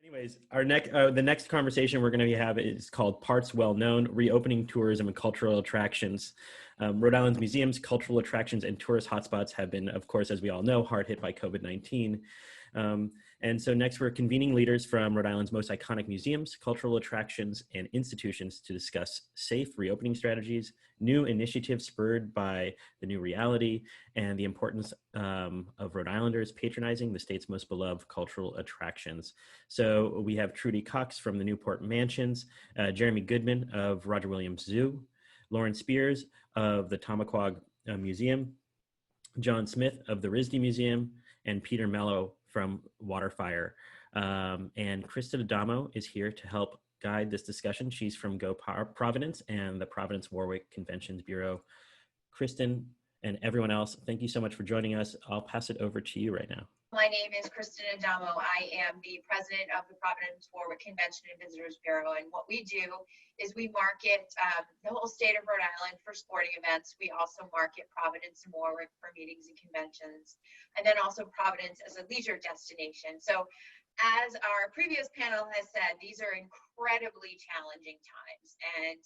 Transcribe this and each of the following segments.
Anyways, the next conversation we're going to have is called Parts Well Known, Reopening Tourism and Cultural Attractions. Rhode Island's museums, cultural attractions, and tourist hotspots have been, of course, as we all know, hard hit by COVID-19. And so next we're convening leaders from Rhode Island's most iconic museums, cultural attractions, and institutions to discuss safe reopening strategies, new initiatives spurred by the new reality, and the importance of Rhode Islanders patronizing the state's most beloved cultural attractions. So we have Trudy Cox from the Newport Mansions, Jeremy Goodman of Roger Williams Zoo, Loren Spears of the Tomaquag Museum, John Smith of the RISD Museum, and Peter Mello from WaterFire. And Kristen Adamo is here to help guide this discussion. She's from GoProvidence and the Providence Warwick Conventions Bureau. Kristen and everyone else, thank you so much for joining us. I'll pass it over to you right now. My name is Kristen Adamo. I am the president of the Providence Warwick Convention and Visitors Bureau. And what we do is we market the whole state of Rhode Island for sporting events. We also market Providence and Warwick for meetings and conventions, and then also Providence as a leisure destination. So as our previous panel has said, these are incredibly challenging times. And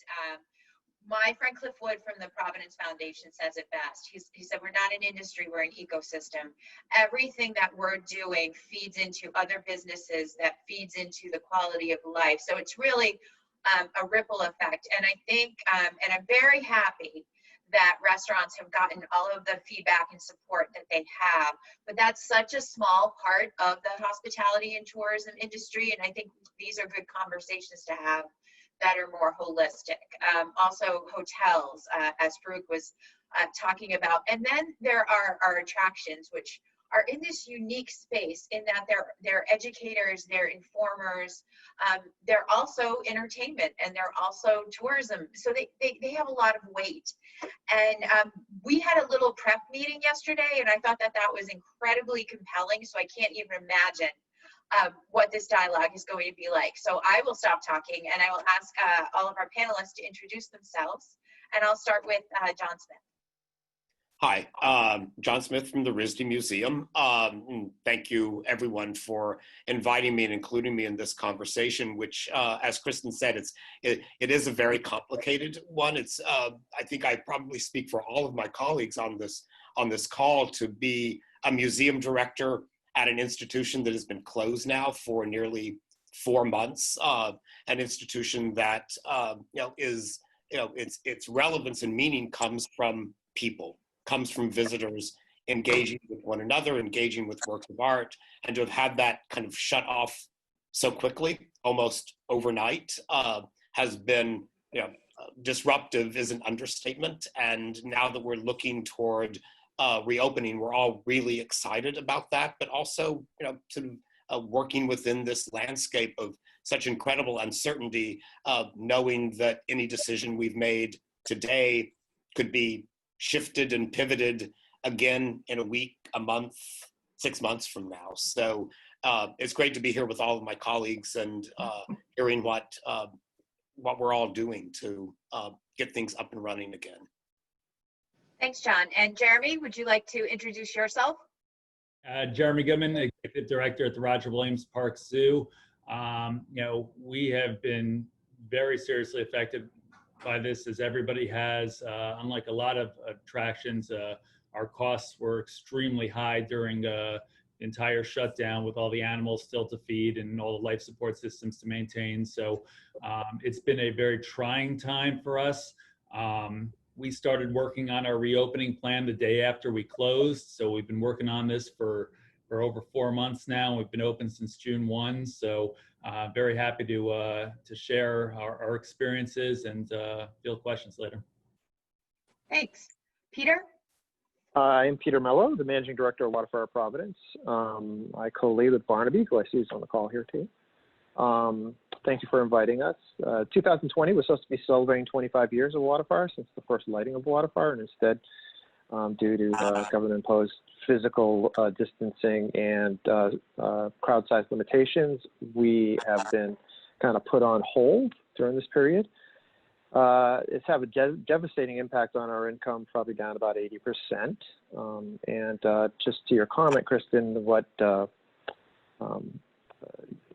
my friend Cliff Wood from the Providence Foundation says it best. He said, we're not an industry, we're an ecosystem. Everything that we're doing feeds into other businesses, that feeds into the quality of life. So it's really a ripple effect. And I think, and I'm very happy that restaurants have gotten all of the feedback and support that they have, but that's such a small part of the hospitality and tourism industry. And I think these are good conversations to have that are more holistic. Also hotels, as Farouk was talking about. And then there are our attractions, which are in this unique space in that they're educators, they're informers, they're also entertainment, and they're also tourism. So they have a lot of weight. And we had a little prep meeting yesterday, and I thought that was incredibly compelling. So I can't even imagine what this dialogue is going to be like. So I will stop talking and I will ask all of our panelists to introduce themselves. And I'll start with John Smith. Hi, John Smith from the RISD Museum. Thank you everyone for inviting me and including me in this conversation, which as Kristen said, it is a very complicated one. It's I think I probably speak for all of my colleagues on this call to be a museum director at an institution that has been closed now for nearly 4 months, an institution that its relevance and meaning comes from people, comes from visitors engaging with one another, engaging with works of art, and to have had that kind of shut off so quickly, almost overnight, has been disruptive is an understatement. And now that we're looking toward reopening, we're all really excited about that, but also, sort of working within this landscape of such incredible uncertainty, knowing that any decision we've made today could be shifted and pivoted again in a week, a month, 6 months from now. So it's great to be here with all of my colleagues and hearing what we're all doing to get things up and running again. Thanks, John. And Jeremy, would you like to introduce yourself? Jeremy Goodman, Executive Director at the Roger Williams Park Zoo. We have been very seriously affected by this, as everybody has. Unlike a lot of attractions, our costs were extremely high during the entire shutdown, with all the animals still to feed and all the life support systems to maintain. So it's been a very trying time for us. We started working on our reopening plan the day after we closed. So we've been working on this for over 4 months now. We've been open since June 1. So very happy to share our experiences and field questions later. Thanks. Peter? I'm Peter Mello, the Managing Director of WaterFire Providence. I co-lead with Barnaby, who I see is on the call here too. Thank you for inviting us. 2020 was supposed to be celebrating 25 years of WaterFire since the first lighting of WaterFire, and instead, due to government-imposed physical distancing and crowd size limitations, we have been kind of put on hold during this period. It's had a devastating impact on our income, probably down about 80%. And just to your comment, Kristen, what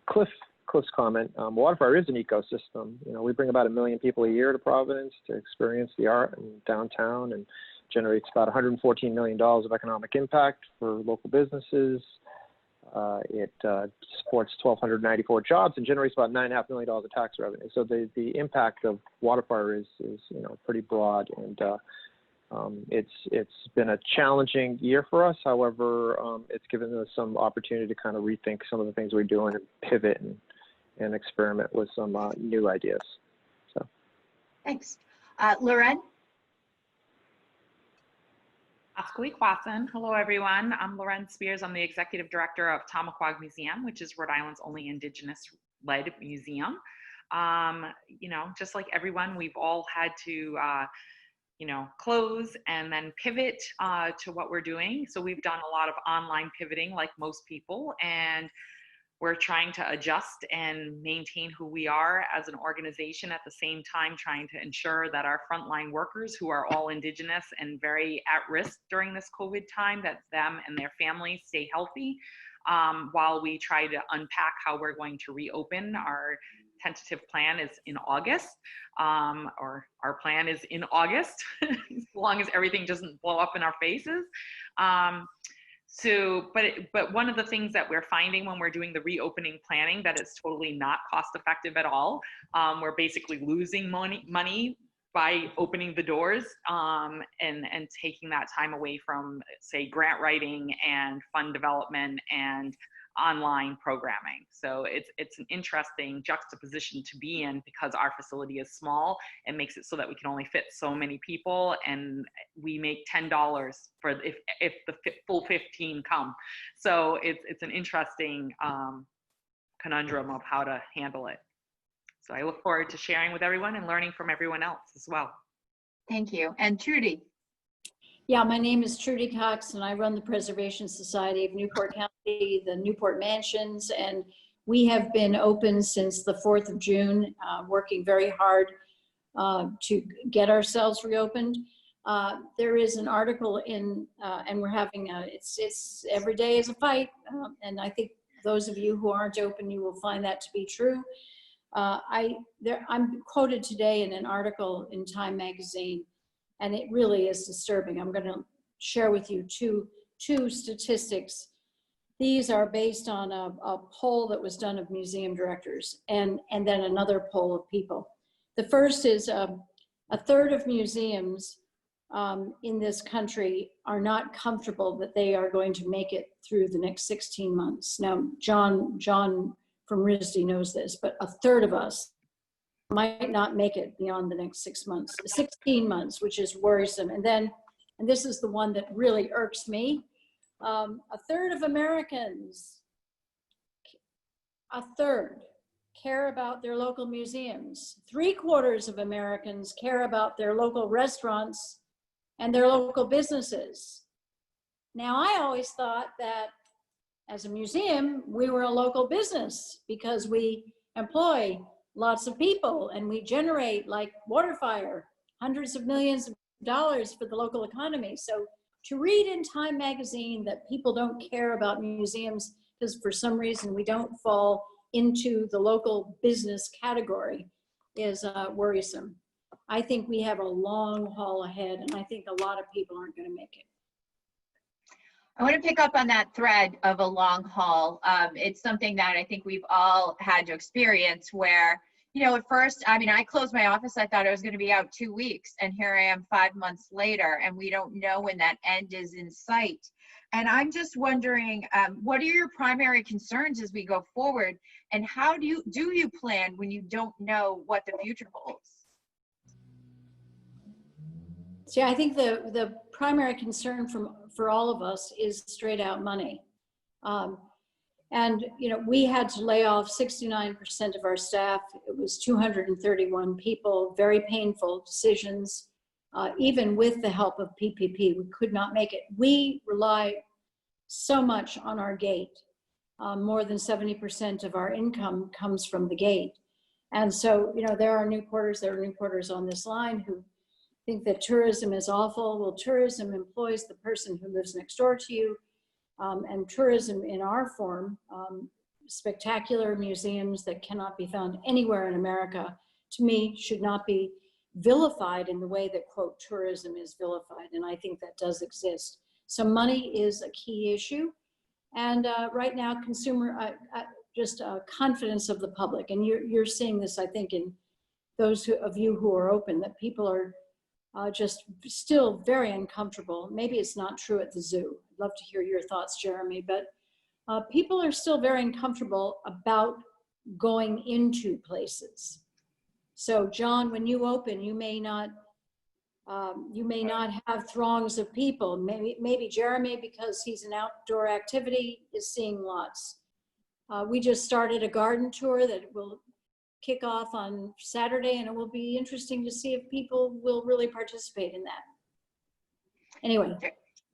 Cliff close comment. WaterFire is an ecosystem. You know, we bring about 1 million people a year to Providence to experience the art in downtown, and generates about $114 million of economic impact for local businesses. It supports 1,294 jobs and generates about $9.5 million of tax revenue. So the impact of WaterFire is you know, pretty broad, and it's been a challenging year for us. However, it's given us some opportunity to kind of rethink some of the things we're doing and pivot and experiment with some new ideas. So, Thanks. Loren? Hello, everyone. I'm Loren Spears. I'm the executive director of Tomaquag Museum, which is Rhode Island's only Indigenous-led museum. You know, just like everyone, we've all had to, you know, close and then pivot to what we're doing. So we've done a lot of online pivoting, like most people, and we're trying to adjust and maintain who we are as an organization, at the same time trying to ensure that our frontline workers, who are all Indigenous and very at risk during this COVID time, that them and their families stay healthy, while we try to unpack how we're going to reopen. Our tentative plan is in August, or our plan is in August, as long as everything doesn't blow up in our faces. But one of the things that we're finding when we're doing the reopening planning, that it's totally not cost effective at all. We're basically losing money by opening the doors, and taking that time away from, say, grant writing and fund development and online programming. So it's an interesting juxtaposition to be in, because our facility is small and makes it so that we can only fit so many people, and we make $10 for if the full 15 come. So it's an interesting conundrum of how to handle it. So I look forward to sharing with everyone and learning from everyone else as well. Thank you. And Trudy? Yeah, my name is Trudy Cox, and I run the Preservation Society of Newport County, the Newport Mansions, and we have been open since the 4th of June, working very hard to get ourselves reopened. There is an article in, and we're having it's every day is a fight, and I think those of you who aren't open, you will find that to be true. I'm quoted today in an article in Time magazine, and it really is disturbing. I'm going to share with you two statistics. These are based on a poll that was done of museum directors, and then another poll of people. The first is a third of museums in this country are not comfortable that they are going to make it through the next 16 months. Now, John from RISD knows this, but a third of us might not make it beyond the next 16 months, which is worrisome. And this is the one that really irks me. A third of Americans, care about their local museums. 3/4 of Americans care about their local restaurants and their local businesses. Now, I always thought that as a museum, we were a local business because we employ lots of people and we generate, like WaterFire, hundreds of millions of dollars for the local economy. So to read in Time magazine that people don't care about museums because for some reason we don't fall into the local business category is worrisome. I think we have a long haul ahead, and I think a lot of people aren't going to make it. I want to pick up on that thread of a long haul. It's something that I think we've all had to experience where, you know, at first, I mean, I closed my office, I thought I was going to be out 2 weeks, and here I am 5 months later, and we don't know when that end is in sight. And I'm just wondering, what are your primary concerns as we go forward, and how do you plan when you don't know what the future holds? See, I think the primary concern for all of us is straight out money. And, you know, we had to lay off 69% of our staff. It was 231 people, very painful decisions. Even with the help of PPP, we could not make it. We rely so much on our gate. More than 70% of our income comes from the gate. And so, you know, there are Newporters on this line who think that tourism is awful. Well, tourism employs the person who lives next door to you. And tourism in our form, spectacular museums that cannot be found anywhere in America, to me, should not be vilified in the way that, quote, tourism is vilified. And I think that does exist. So money is a key issue. And right now, confidence of the public. And you're seeing this, I think, in those of you who are open, that people are just still very uncomfortable. Maybe it's not true at the zoo. I'd love to hear your thoughts, Jeremy, but people are still very uncomfortable about going into places. So John, when you open, you may not have throngs of people. Maybe Jeremy, because he's an outdoor activity, is seeing lots. We just started a garden tour that will kick off on Saturday, and it will be interesting to see if people will really participate in that. Anyway.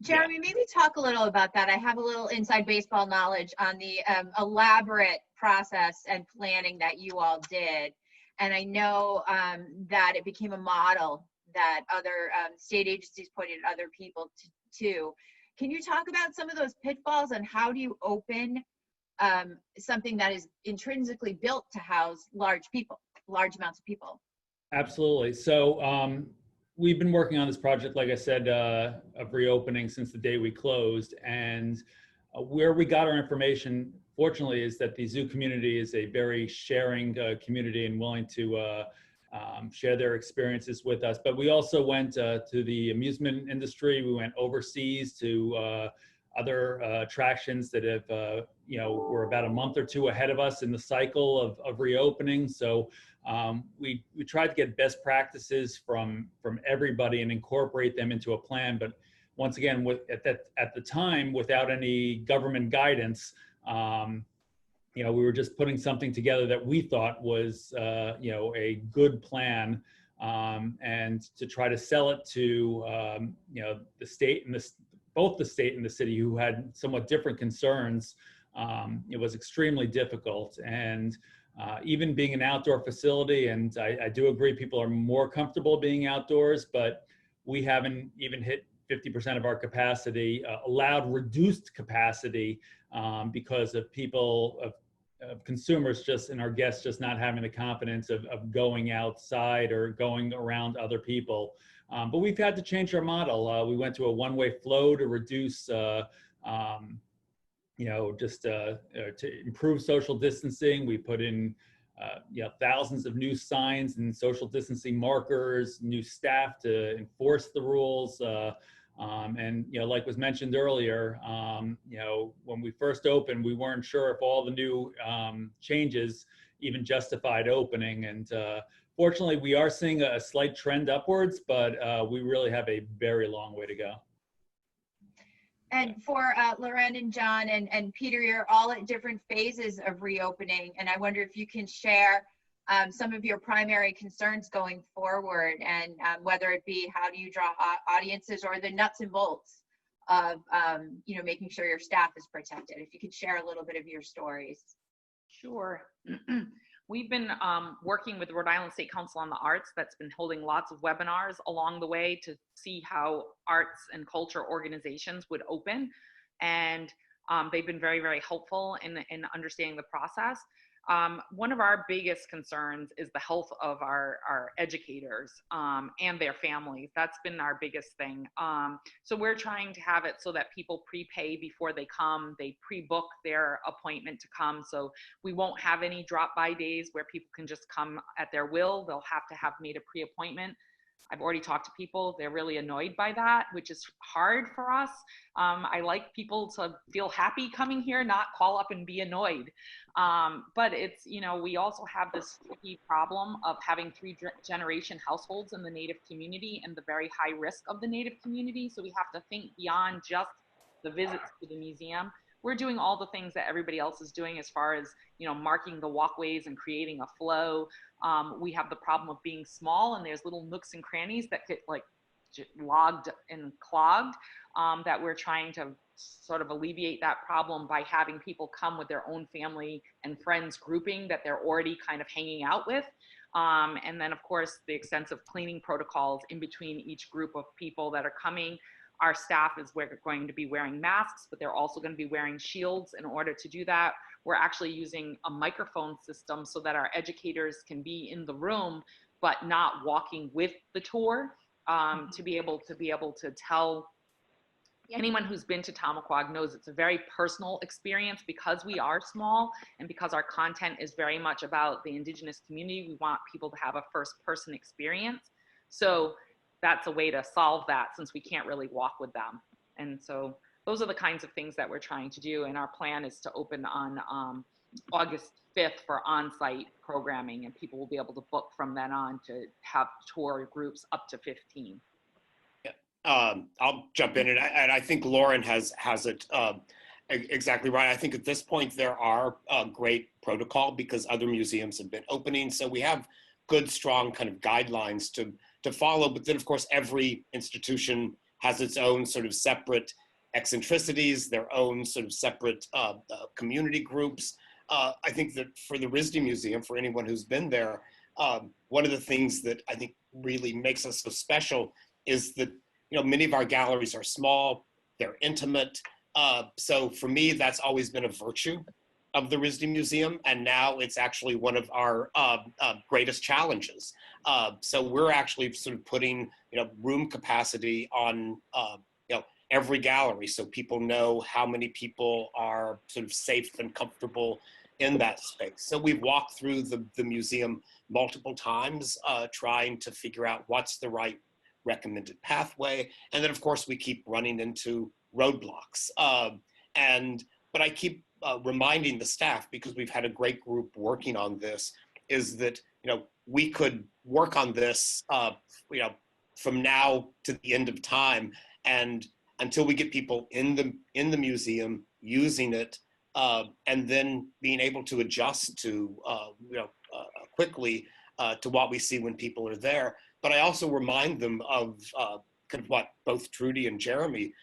Jeremy, maybe talk a little about that. I have a little inside baseball knowledge on the elaborate process and planning that you all did. And I know that it became a model that other state agencies pointed other people to. Can you talk about some of those pitfalls and how do you open something that is intrinsically built to house large amounts of people? Absolutely. So we've been working on this project, like I said, of reopening since the day we closed. And where we got our information, fortunately, is that the zoo community is a very sharing community and willing to share their experiences with us. But we also went to the amusement industry. We went overseas to other attractions that have, were about a month or two ahead of us in the cycle of reopening. So we tried to get best practices from everybody and incorporate them into a plan. But once again, at the time, without any government guidance, we were just putting something together that we thought was, a good plan, and to try to sell it to, the state and both the state and the city, who had somewhat different concerns. It was extremely difficult. And even being an outdoor facility, and I do agree people are more comfortable being outdoors, but we haven't even hit 50% of our capacity, allowed reduced capacity because of of consumers and our guests just not having the confidence of going outside or going around other people. But we've had to change our model. We went to a one-way flow to reduce, to improve social distancing. We put in, thousands of new signs and social distancing markers, new staff to enforce the rules. And like was mentioned earlier, when we first opened, we weren't sure if all the new changes even justified opening. And fortunately, we are seeing a slight trend upwards, but we really have a very long way to go. And for Loren and John and Peter, you're all at different phases of reopening. And I wonder if you can share some of your primary concerns going forward, and whether it be how do you draw audiences, or the nuts and bolts of making sure your staff is protected. If you could share a little bit of your stories. Sure. We've been working with Rhode Island State Council on the Arts, that's been holding lots of webinars along the way to see how arts and culture organizations would open. And they've been very, very helpful in understanding the process. One of our biggest concerns is the health of our educators and their families. That's been our biggest thing. So we're trying to have it so that people prepay before they come. They pre-book their appointment to come. So we won't have any drop-by days where people can just come at their will. They'll have to have made a pre-appointment. I've already talked to people. They're really annoyed by that, which is hard for us. I like people to feel happy coming here, not call up and be annoyed. But it's, we also have this tricky problem of having three-generation households in the Native community and the very high risk of the Native community. So we have to think beyond just the visits to the museum. We're doing all the things that everybody else is doing as far as, marking the walkways and creating a flow. We have the problem of being small, and there's little nooks and crannies that get logged and clogged, that we're trying to sort of alleviate that problem by having people come with their own family and friends grouping that they're already kind of hanging out with. And then, of course, the extensive cleaning protocols in between each group of people that are coming. Our staff is going to be wearing masks, but they're also going to be wearing shields in order to do that. We're actually using a microphone system so that our educators can be in the room, but not walking with the tour, to be able to tell. Anyone who's been to Tomaquag knows it's a very personal experience because we are small and because our content is very much about the Indigenous community. We want people to have a first-person experience. So that's a way to solve that, since we can't really walk with them. And so those are the kinds of things that we're trying to do. And our plan is to open on August 5th for on-site programming, and people will be able to book from then on to have tour groups up to 15. I'll jump in, and I think Loren has it exactly right. I think at this point there are great protocol because other museums have been opening, so we have good, strong kind of guidelines to follow. But then, of course, every institution has its own sort of separate eccentricities, their own sort of separate community groups. I think that for the RISD Museum, for anyone who's been there, one of the things that I think really makes us so special is that many of our galleries are small, they're intimate. So for me, that's always been a virtue of the RISD Museum, and now it's actually one of our greatest challenges. So we're actually sort of putting room capacity on every gallery, so people know how many people are sort of safe and comfortable in that space. So we've walked through the museum multiple times, trying to figure out what's the right recommended pathway. And then, of course, we keep running into roadblocks. But I keep reminding the staff, because we've had a great group working on this, is that we could work on this from now to the end of time, and until we get people in the museum using it, and then being able to adjust to quickly to what we see when people are there. But I also remind them of kind of what both Trudy and Jeremy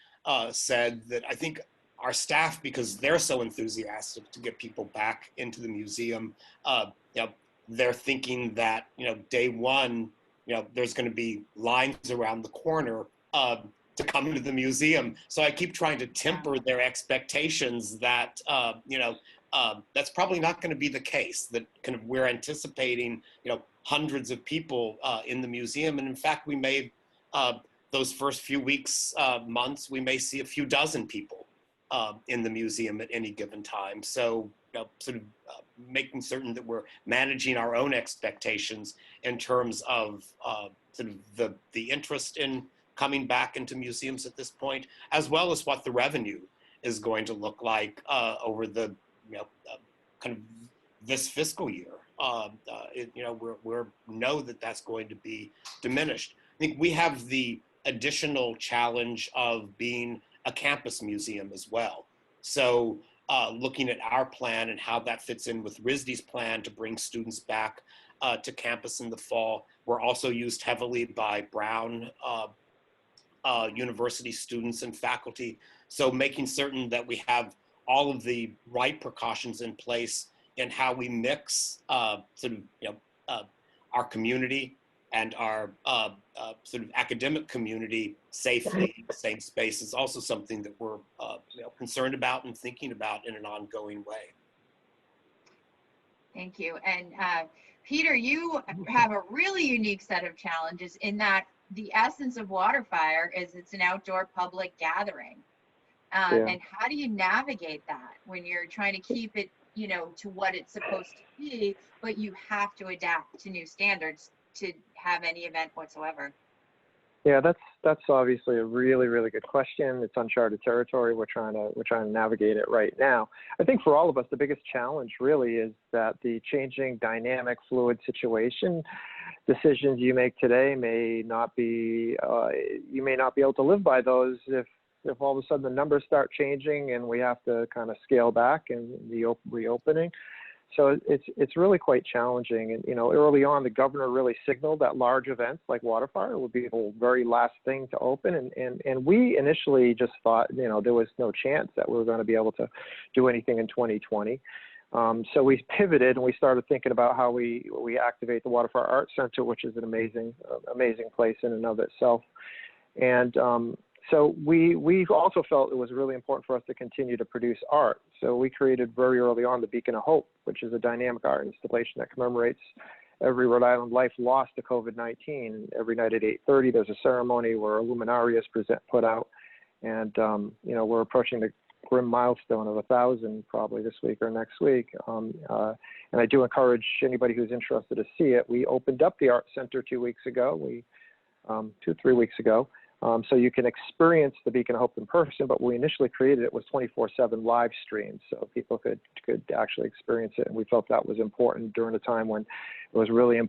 said, that I think our staff, because they're so enthusiastic to get people back into the museum, they're thinking that day one, there's going to be lines around the corner to come into the museum. So I keep trying to temper their expectations that that's probably not going to be the case. That kind of we're anticipating hundreds of people in the museum, and in fact, we may those first few weeks, months, we may see a few dozen people in the museum at any given time. So sort of making certain that we're managing our own expectations in terms of sort of the interest in coming back into museums at this point, as well as what the revenue is going to look like over the kind of this fiscal year. We know that that's going to be diminished. I think we have the additional challenge of being a campus museum as well. So looking at our plan and how that fits in with RISD's plan to bring students back to campus in the fall. We're also used heavily by Brown University students and faculty. So making certain that we have all of the right precautions in place in how we mix sort of our community and our sort of academic community safely in the same space is also something that we're concerned about and thinking about in an ongoing way. Thank you. And Peter, you have a really unique set of challenges in that the essence of WaterFire is it's an outdoor public gathering. And how do you navigate that when you're trying to keep it, to what it's supposed to be, but you have to adapt to new standards to have any event whatsoever? Yeah, that's obviously a really, really good question. It's uncharted territory. We're trying to navigate it right now. I think for all of us, the biggest challenge really is that the changing, dynamic, fluid situation, decisions you make today may not be, you may not be able to live by those if all of a sudden the numbers start changing and we have to kind of scale back in the reopening. So it's really quite challenging. And, early on, the governor really signaled that large events like WaterFire would be the very last thing to open. And we initially just thought, there was no chance that we were going to be able to do anything in 2020. So we pivoted and we started thinking about how we activate the Waterfall Art Center, which is an amazing place in and of itself. And So we also felt it was really important for us to continue to produce art. So we created very early on the Beacon of Hope, which is a dynamic art installation that commemorates every Rhode Island life lost to COVID-19. Every night at 8:30, there's a ceremony where a luminaria is put out. And, you know, we're approaching the grim milestone of 1,000 probably this week or next week. And I do encourage anybody who's interested to see it. We opened up the art center 2 weeks ago, 3 weeks ago. So you can experience the Beacon of Hope in person, but when we initially created it was 24/7 live streams, so people could actually experience it. And we felt that was important during a time when it was really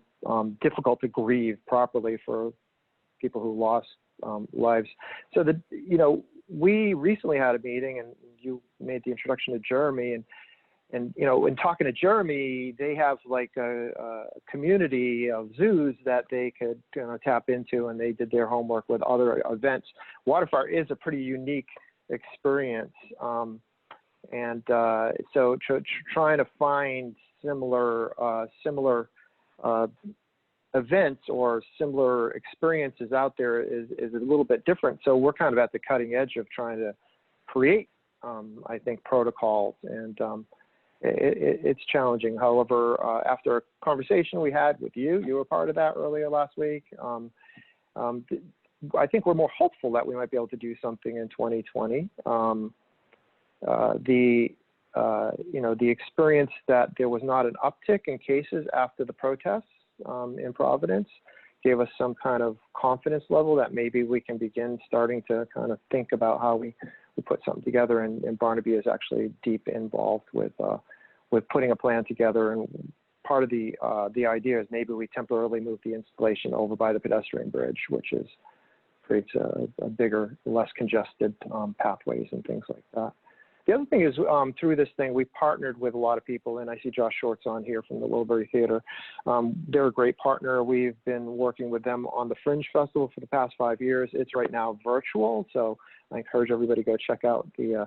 difficult to grieve properly for people who lost lives. So that, you know, we recently had a meeting, and you made the introduction to Jeremy, and you know, in talking to Jeremy, they have like a community of zoos that they could, you know, tap into, and they did their homework with other events. WaterFire is a pretty unique experience, and so trying to find similar events or similar experiences out there is a little bit different. So we're kind of at the cutting edge of trying to create, I think, protocols, and it's challenging. However, after a conversation we had with you were part of that earlier last week, I think we're more hopeful that we might be able to do something in 2020. You know, the experience that there was not an uptick in cases after the protests in Providence gave us some kind of confidence level that maybe we can begin starting to kind of think about how we put something together, and Barnaby is actually deep involved with putting a plan together. And part of the idea is maybe we temporarily move the installation over by the pedestrian bridge, which creates a bigger, less congested pathways and things like that. The other thing is, through this thing, we partnered with a lot of people, and I see Josh Shorts on here from the Wilbury Theater. They're a great partner. We've been working with them on the Fringe Festival for the past 5 years. It's right now virtual, so I encourage everybody to go check out the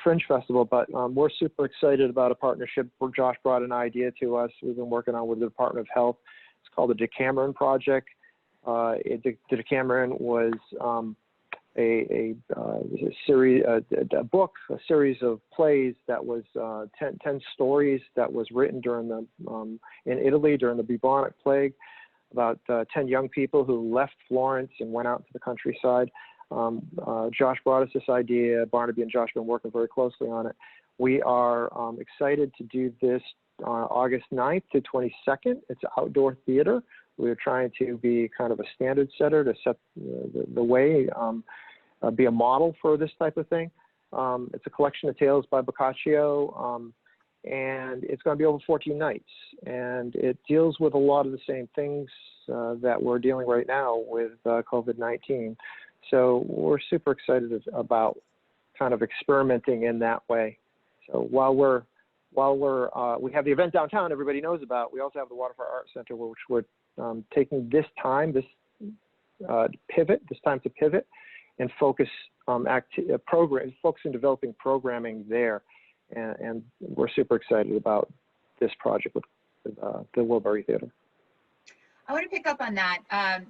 Fringe Festival. But we're super excited about a partnership where Josh brought an idea to us. We've been working on with the Department of Health. It's called the Decameron Project. The Decameron was a series of plays that was 10 stories that was written during in Italy during the bubonic plague, about 10 young people who left Florence and went out to the countryside. Josh brought us this idea. Barnaby and Josh have been working very closely on it. We are excited to do this on August 9th to 22nd. It's outdoor theater. We're trying to be kind of a standard setter to set the way, be a model for this type of thing. It's a collection of tales by Boccaccio, and it's going to be over 14 nights. And it deals with a lot of the same things that we're dealing right now with COVID-19. So we're super excited about kind of experimenting in that way. So while we have the event downtown everybody knows about, we also have the Waterfall Art Center, which we're taking this time to pivot and focus focus on developing programming there, and we're super excited about this project with the Wilbury Theater. I want to pick up on that.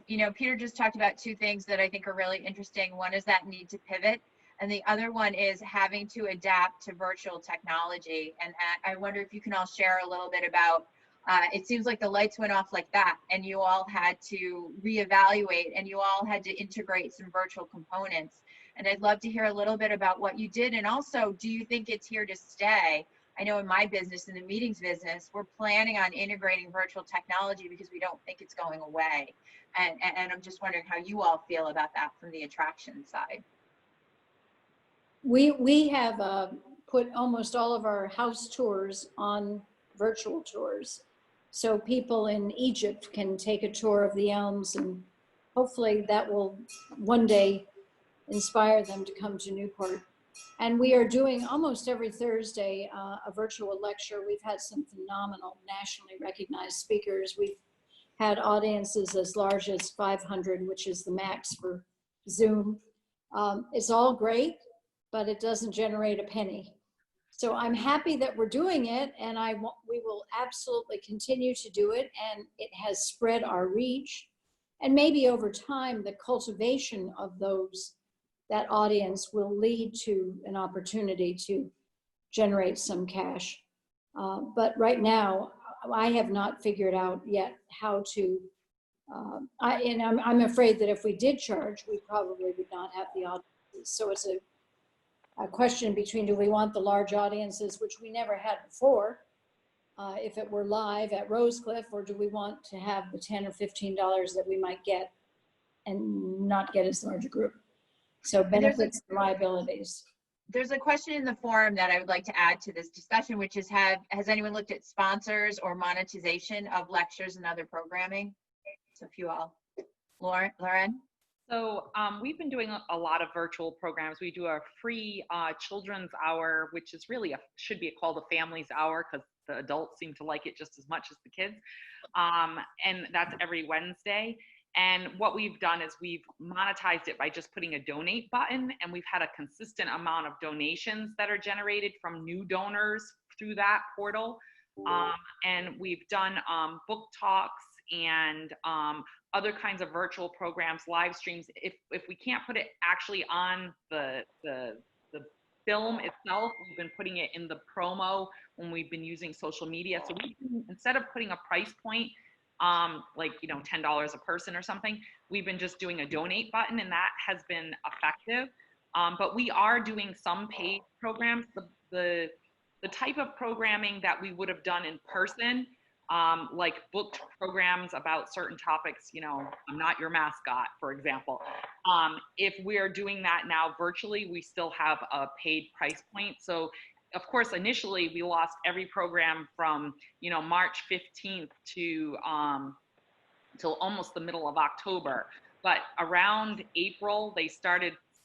You know, Peter just talked about two things that I think are really interesting. One is that need to pivot, and the other one is having to adapt to virtual technology. And I wonder if you can all share a little bit about, it seems like the lights went off like that, and you all had to reevaluate, and you all had to integrate some virtual components. And I'd love to hear a little bit about what you did. And also, do you think it's here to stay? I know in my business, in the meetings business, we're planning on integrating virtual technology because we don't think it's going away. And I'm just wondering how you all feel about that from the attraction side. We have put almost all of our house tours on virtual tours. So people in Egypt can take a tour of the elms, and hopefully that will one day inspire them to come to Newport. And we are doing almost every Thursday a virtual lecture. We've had some phenomenal nationally recognized speakers. We've had audiences as large as 500, which is the max for Zoom. It's all great, but it doesn't generate a penny. So I'm happy that we're doing it, and we will absolutely continue to do it, and it has spread our reach. And maybe over time, the cultivation of those that audience will lead to an opportunity to generate some cash. But right now, I have not figured out yet how to, I'm afraid that if we did charge, we probably would not have the audiences. So it's a question between, do we want the large audiences, which we never had before, if it were live at Rosecliff, or do we want to have the $10 or $15 that we might get and not get as large a group? So benefits and liabilities. There's a question in the forum that I would like to add to this discussion, which is, has anyone looked at sponsors or monetization of lectures and other programming? So if you all, Loren? So we've been doing a lot of virtual programs. We do a free children's hour, which is really should be called a family's hour, because the adults seem to like it just as much as the kids. And that's every Wednesday. And what we've done is we've monetized it by just putting a donate button, and we've had a consistent amount of donations that are generated from new donors through that portal. And we've done book talks and other kinds of virtual programs, live streams. If we can't put it actually on the film itself, we've been putting it in the promo when we've been using social media. So instead of putting a price point, like, $10 a person or something, we've been just doing a donate button, and that has been effective. But we are doing some paid programs. The type of programming that we would have done in person, like booked programs about certain topics, I'm not your mascot, for example. If we're doing that now virtually, we still have a paid price point. So of course, initially we lost every program from, March 15th to till almost the middle of October. But around April,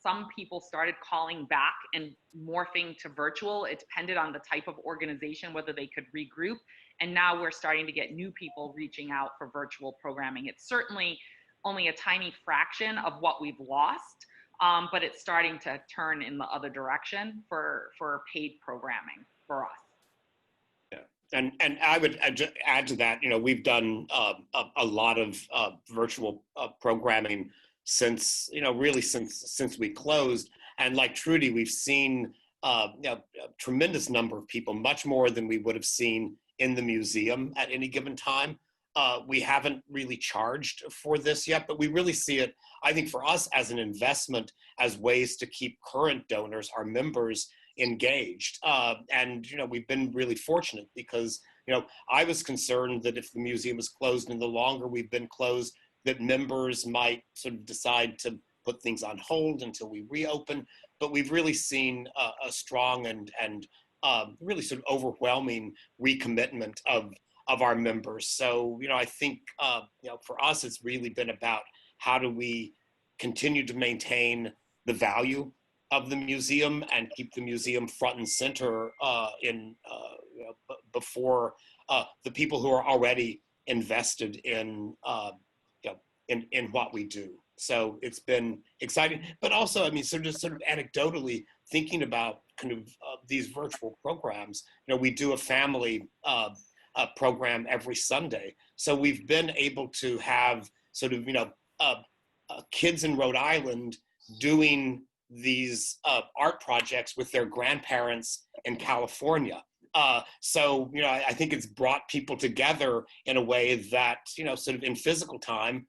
some people started calling back and morphing to virtual. It depended on the type of organization, whether they could regroup. And now we're starting to get new people reaching out for virtual programming. It's certainly only a tiny fraction of what we've lost. But it's starting to turn in the other direction for paid programming for us. Yeah, and I would just add to that. We've done a lot of virtual programming since really since we closed. And like Trudy, we've seen a tremendous number of people, much more than we would have seen in the museum at any given time. We haven't really charged for this yet, but we really see it, I think, for us as an investment, as ways to keep current donors, our members, engaged. And we've been really fortunate because I was concerned that if the museum was closed and the longer we've been closed, that members might sort of decide to put things on hold until we reopen. But we've really seen a strong and really sort of overwhelming recommitment of our members. So, I think, for us, it's really been about how do we continue to maintain the value of the museum and keep the museum front and center before the people who are already invested in what we do. So it's been exciting, but also, sort of anecdotally thinking about kind of these virtual programs. We do a family program every Sunday. So we've been able to have sort of, kids in Rhode Island doing these art projects with their grandparents in California. So, I think it's brought people together in a way that, sort of in physical time,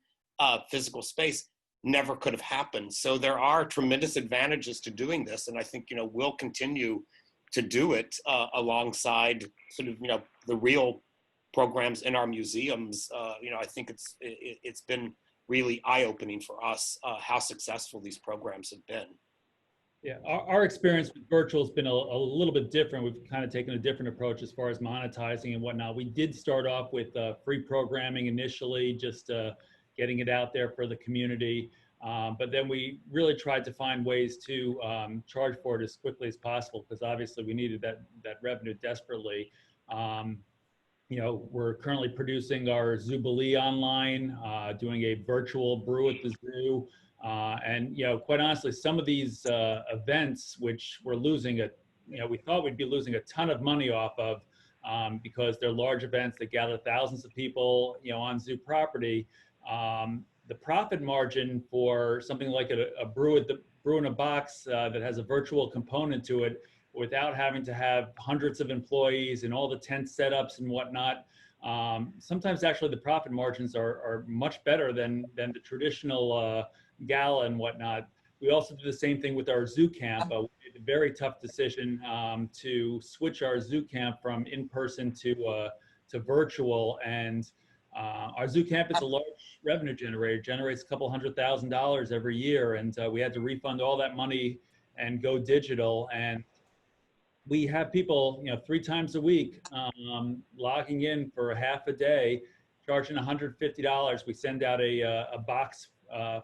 physical space, never could have happened. So there are tremendous advantages to doing this. And I think, we'll continue to do it alongside sort of, the real programs in our museums. I think it's been really eye-opening for us how successful these programs have been. Yeah, our experience with virtual has been a little bit different. We've kind of taken a different approach as far as monetizing and whatnot. We did start off with free programming initially, just getting it out there for the community. But then we really tried to find ways to charge for it as quickly as possible, because obviously we needed that revenue desperately. We're currently producing our Zubilee online, doing a virtual brew at the zoo. And quite honestly, some of these events, which we're losing we thought we'd be losing a ton of money off of, because they're large events that gather thousands of people, on zoo property. The profit margin for something like a brew at brew in a box that has a virtual component to it without having to have hundreds of employees and all the tent setups and whatnot. Sometimes actually the profit margins are much better than the traditional gala and whatnot. We also do the same thing with our zoo camp. We made a very tough decision to switch our zoo camp from in-person to virtual, and our zoo camp is a large revenue generator, generates a couple $100,000 every year, and we had to refund all that money and go digital. And we have people, 3 times a week logging in for a half a day, charging $150. We send out a box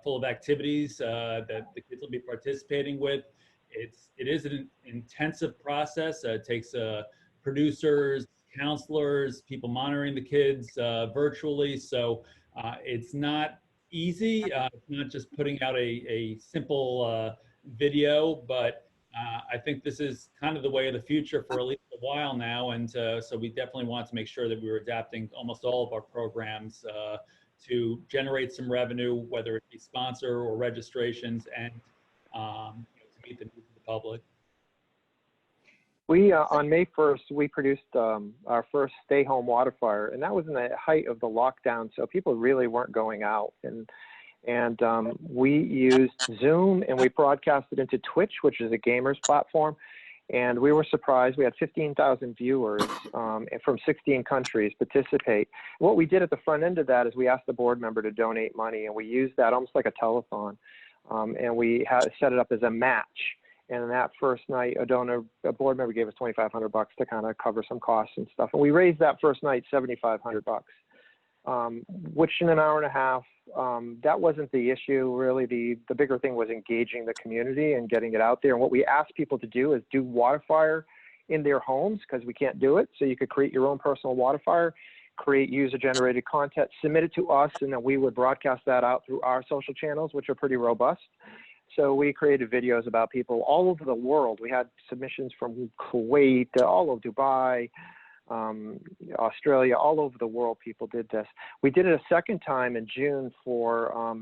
full of activities that the kids will be participating with. It is an intensive process. It takes producers, counselors, people monitoring the kids virtually. So it's not easy. It's not just putting out a simple video, but I think this is kind of the way of the future for at least a while now. And so we definitely want to make sure that we were adapting almost all of our programs to generate some revenue, whether it be sponsor or registrations, and to meet the needs of the public. We, on May 1st, we produced our first stay-home WaterFire, and that was in the height of the lockdown, so people really weren't going out. And we used Zoom, and we broadcasted into Twitch, which is a gamers platform. And we were surprised. We had 15,000 viewers from 16 countries participate. What we did at the front end of that is we asked the board member to donate money, and we used that almost like a telethon. And we set it up as a match. And that first night, a board member gave us $2,500 to kind of cover some costs and stuff. And we raised that first night $7,500. Which in an hour and a half, that wasn't the issue really. The bigger thing was engaging the community and getting it out there. And what we asked people to do is do WaterFire in their homes, because we can't do it. So you could create your own personal WaterFire, create user-generated content, submit it to us, and then we would broadcast that out through our social channels, which are pretty robust. So we created videos about people all over the world. We had submissions from Kuwait, all over Dubai, Australia, all over the world. People did this. We did it a second time in June for,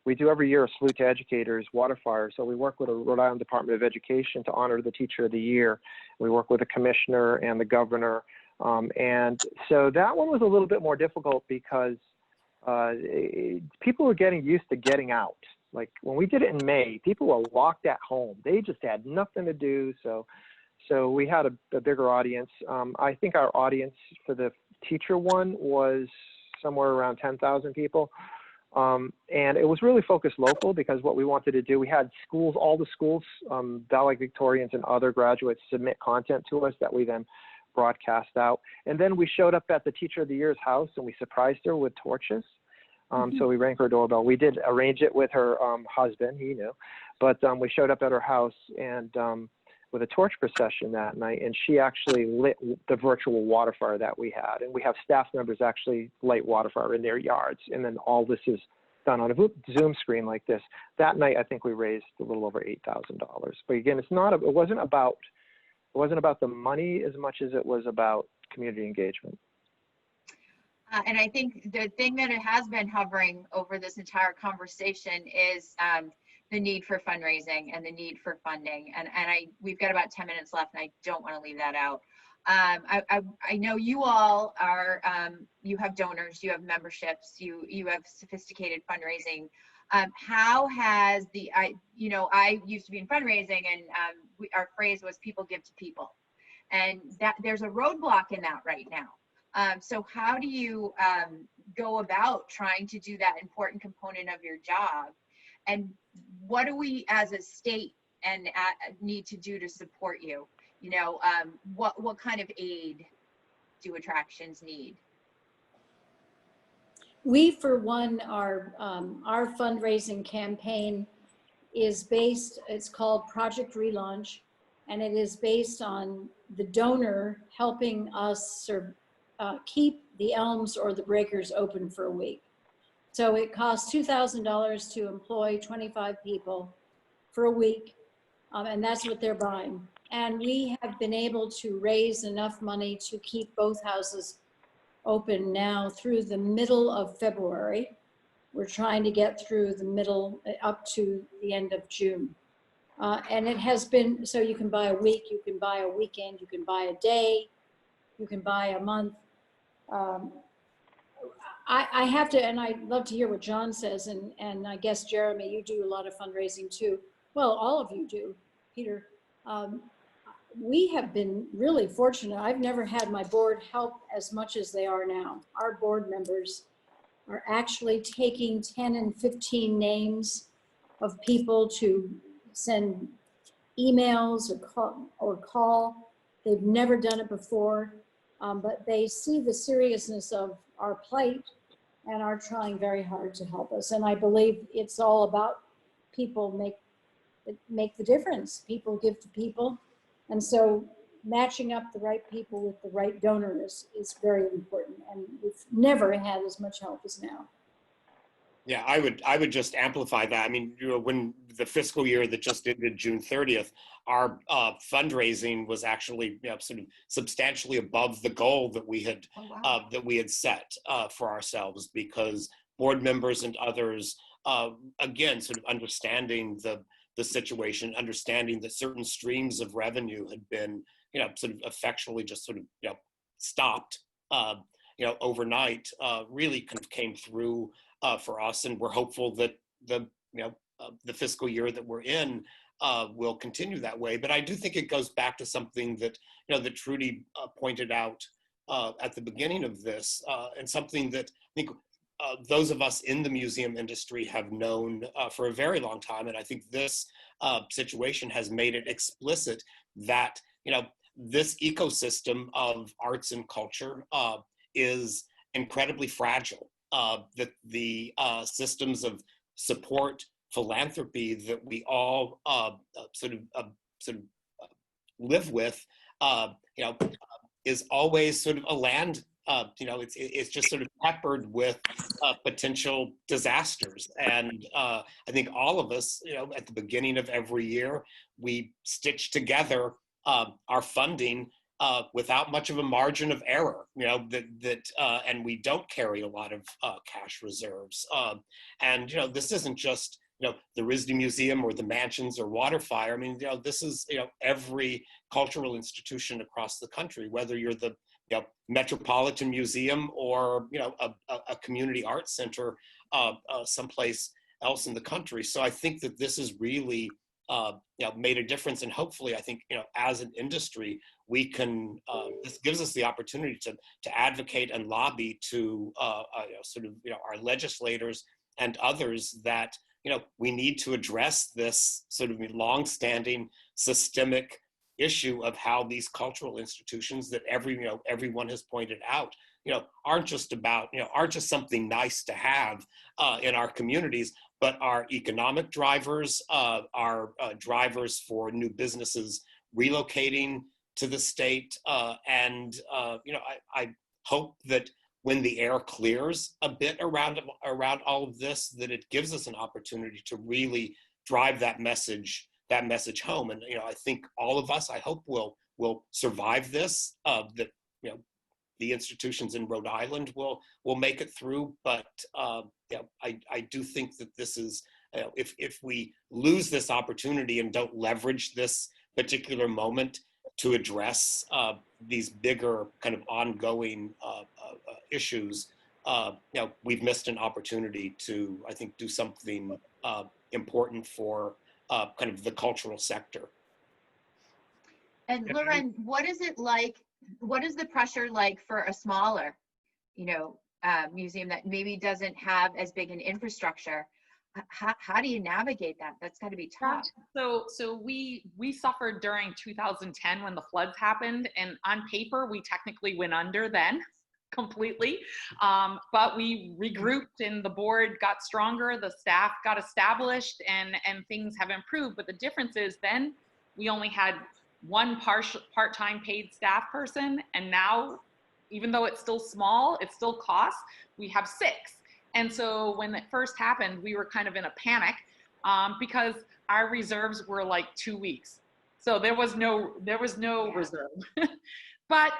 we do every year a Salute to Educators WaterFire. So we work with the Rhode Island Department of Education to honor the Teacher of the Year. We work with the commissioner and the governor. And so that one was a little bit more difficult because people were getting used to getting out. Like when we did it in May, people were locked at home. They just had nothing to do. So we had a bigger audience. I think our audience for the teacher one was somewhere around 10,000 people. And it was really focused local, because what we wanted to do, we had schools, all the schools, valedictorians and other graduates submit content to us that we then broadcast out. And then we showed up at the Teacher of the Year's house and we surprised her with torches. So we rang her doorbell. We did arrange it with her husband, he knew, but we showed up at her house and with a torch procession that night, and she actually lit the virtual WaterFire that we had. And we have staff members actually light WaterFire in their yards, and then all this is done on a Zoom screen like this. That night, I think we raised a little over $8,000. But again, it wasn't about the money as much as it was about community engagement. And I think the thing that it has been hovering over this entire conversation is the need for fundraising and the need for funding. And we've got about 10 minutes left, and I don't want to leave that out. I know you all are, you have donors, you have memberships, you have sophisticated fundraising. How has I used to be in fundraising, and our phrase was people give to people. And that there's a roadblock in that right now. So how do you go about trying to do that important component of your job? And what do we as a state and need to do to support you? What kind of aid do attractions need? We, for one, our fundraising campaign is based, it's called Project Relaunch, and it is based on the donor helping us keep the elms or the breakers open for a week. So it costs $2,000 to employ 25 people for a week, and that's what they're buying. And we have been able to raise enough money to keep both houses open now through the middle of February. We're trying to get through the middle up to the end of June. And it has been, so you can buy a week, you can buy a weekend, you can buy a day, you can buy a month. I have to, and I'd love to hear what John says, and I guess, Jeremy, you do a lot of fundraising too. Well, all of you do, Peter. We have been really fortunate. I've never had my board help as much as they are now. Our board members are actually taking 10 and 15 names of people to send emails or call. They've never done it before, but they see the seriousness of our plight and are trying very hard to help us. And I believe it's all about people make the difference. People give to people. And so matching up the right people with the right donors is very important. And we've never had as much help as now. Yeah, I would just amplify that. I mean, when the fiscal year that just ended June 30th, our fundraising was actually sort of substantially above the goal that we had set for ourselves, because board members and others, again, sort of understanding the situation, understanding that certain streams of revenue had been sort of effectually just sort of stopped overnight, really kind of came through for us, and we're hopeful that the fiscal year that we're in will continue that way. But I do think it goes back to something that that Trudy pointed out at the beginning of this, and something that I think those of us in the museum industry have known for a very long time. And I think this situation has made it explicit that this ecosystem of arts and culture is incredibly fragile. That the systems of support, philanthropy that we all sort of live with, is always sort of a land. It's just sort of peppered with potential disasters, and I think all of us, at the beginning of every year, we stitch together our funding without much of a margin of error, and we don't carry a lot of cash reserves. And this isn't just the RISD Museum or the Mansions or WaterFire. I mean, this is every cultural institution across the country, whether you're the Metropolitan Museum or a community arts center someplace else in the country. So I think that this is really made a difference, and hopefully, I think as an industry, we can. This gives us the opportunity to advocate and lobby to sort of our legislators and others that we need to address this sort of long-standing systemic issue of how these cultural institutions that everyone has pointed out aren't just about aren't just something nice to have in our communities, but are economic drivers, are drivers for new businesses relocating to the state, and I hope that when the air clears a bit around all of this, that it gives us an opportunity to really drive that message home. And I think all of us, I hope, will survive this. That the institutions in Rhode Island will make it through. But I do think that this is if we lose this opportunity and don't leverage this particular moment to address these bigger kind of ongoing issues, we've missed an opportunity to, I think, do something important for kind of the cultural sector. And Loren, what is it like? What is the pressure like for a smaller, museum that maybe doesn't have as big an infrastructure? How do you navigate that? That's got to be tough. So we suffered during 2010 when the floods happened, and on paper we technically went under then completely, but we regrouped and the board got stronger, the staff got established, and things have improved. But the difference is then we only had one part-time paid staff person, and now, even though it's still small, it still costs, we have 6. And so when it first happened, we were kind of in a panic because our reserves were like 2 weeks. So there was no reserve. But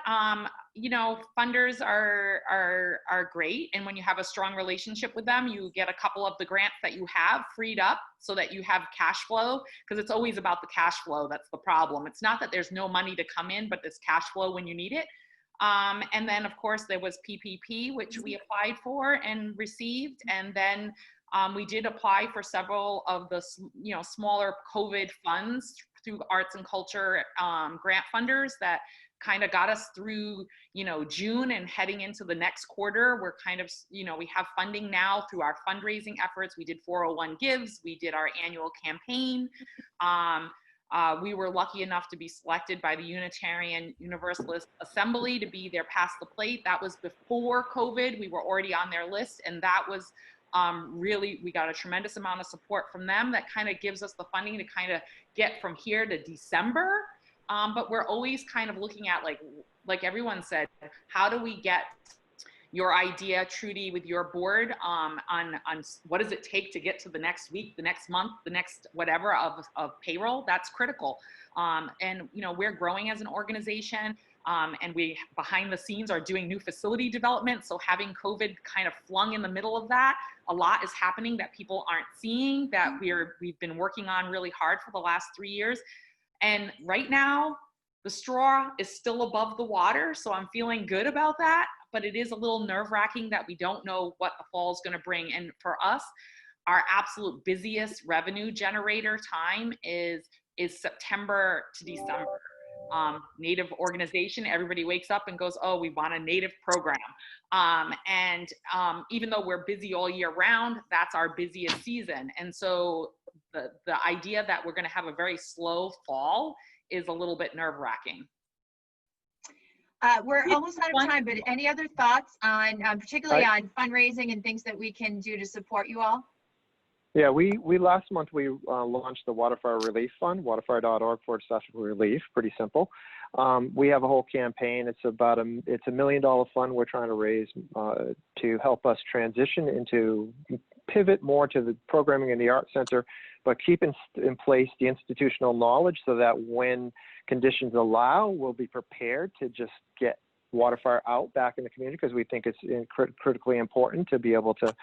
you know, funders are great, and when you have a strong relationship with them, you get a couple of the grants that you have freed up so that you have cash flow, because it's always about the cash flow that's the problem. It's not that there's no money to come in, but there's cash flow when you need it. And then, of course, there was PPP, which we applied for and received, and then we did apply for several of the smaller COVID funds through arts and culture grant funders that kind of got us through, June and heading into the next quarter. We're kind of, we have funding now through our fundraising efforts. We did 401 gives. We did our annual campaign. We were lucky enough to be selected by the Unitarian Universalist Assembly to be their Pass the Plate. That was before COVID. We were already on their list, and that was really, we got a tremendous amount of support from them that kind of gives us the funding to kind of get from here to December. But we're always kind of looking at, like everyone said, how do we get your idea, Trudy, with your board on what does it take to get to the next week, the next month, the next whatever of payroll? That's critical. And we're growing as an organization, and we behind the scenes are doing new facility development. So having COVID kind of flung in the middle of that, a lot is happening that people aren't seeing, that we've been working on really hard for the last 3 years. And right now, the straw is still above the water, so I'm feeling good about that, but it is a little nerve-wracking that we don't know what the fall is going to bring. And for us, our absolute busiest revenue generator time is September to December. Native organization, everybody wakes up and goes, oh, we want a Native program. And even though we're busy all year round, that's our busiest season. And so the idea that we're going to have a very slow fall is a little bit nerve-wracking. We're almost out of time, but any other thoughts on particularly on fundraising and things that we can do to support you all? Yeah, we last month we launched the WaterFire Relief Fund, waterfire.org/relief. Pretty simple. We have a whole campaign. It's a $1 million fund we're trying to raise to help us transition into pivot more to the programming in the Art Center, but keep in place the institutional knowledge so that when conditions allow, we'll be prepared to just get WaterFire out back in the community, because we think it's critically important to be able to,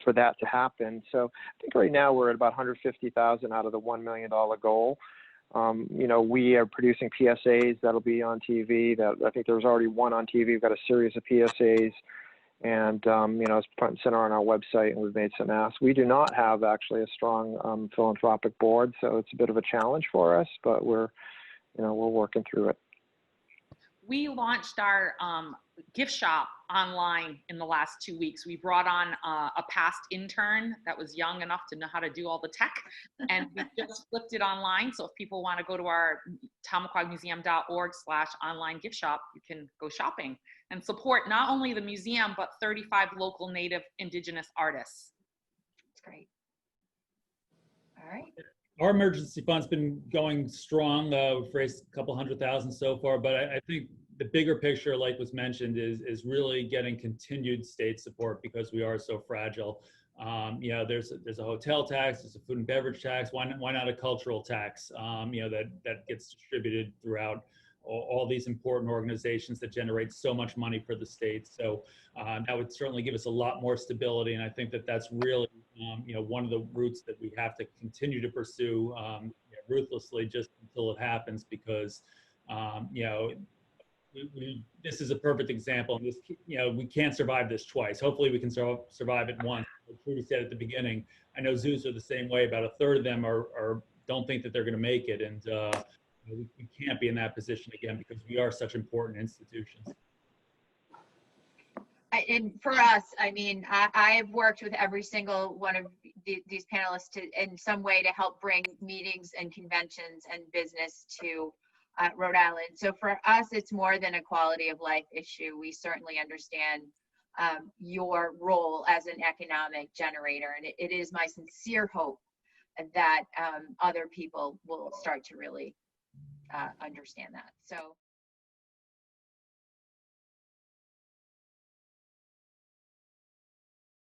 for that to happen. So I think right now we're at about 150,000 out of the $1 million goal. We are producing PSAs that'll be on TV. I think there's already one on TV. We've got a series of PSAs, and it's front and center on our website, and we've made some asks. We do not have actually a strong philanthropic board, so it's a bit of a challenge for us, but we're working through it. We launched our gift shop online in the last 2 weeks. We brought on a past intern that was young enough to know how to do all the tech, and we just flipped it online. So if people want to go to our tomaquagmuseum.org/online gift shop, you can go shopping and support not only the museum, but 35 local Native Indigenous artists. That's great. All right. Our emergency fund's been going strong. We've raised a couple $100,000 so far, but I think the bigger picture, like was mentioned, is really getting continued state support, because we are so fragile. There's a hotel tax, there's a food and beverage tax. Why not a cultural tax? That gets distributed throughout all these important organizations that generate so much money for the state. So that would certainly give us a lot more stability, and I think that's really one of the routes that we have to continue to pursue ruthlessly, just until it happens, because this is a perfect example. This, we can't survive this twice. Hopefully we can survive it once. Like Trudy said at the beginning, I know zoos are the same way. About a third of them don't think that they're going to make it, and we can't be in that position again, because we are such important institutions. And for us, I've worked with every single one of these panelists in some way to help bring meetings and conventions and business to Rhode Island. So for us, it's more than a quality of life issue. We certainly understand your role as an economic generator, and it is my sincere hope that other people will start to really understand that. So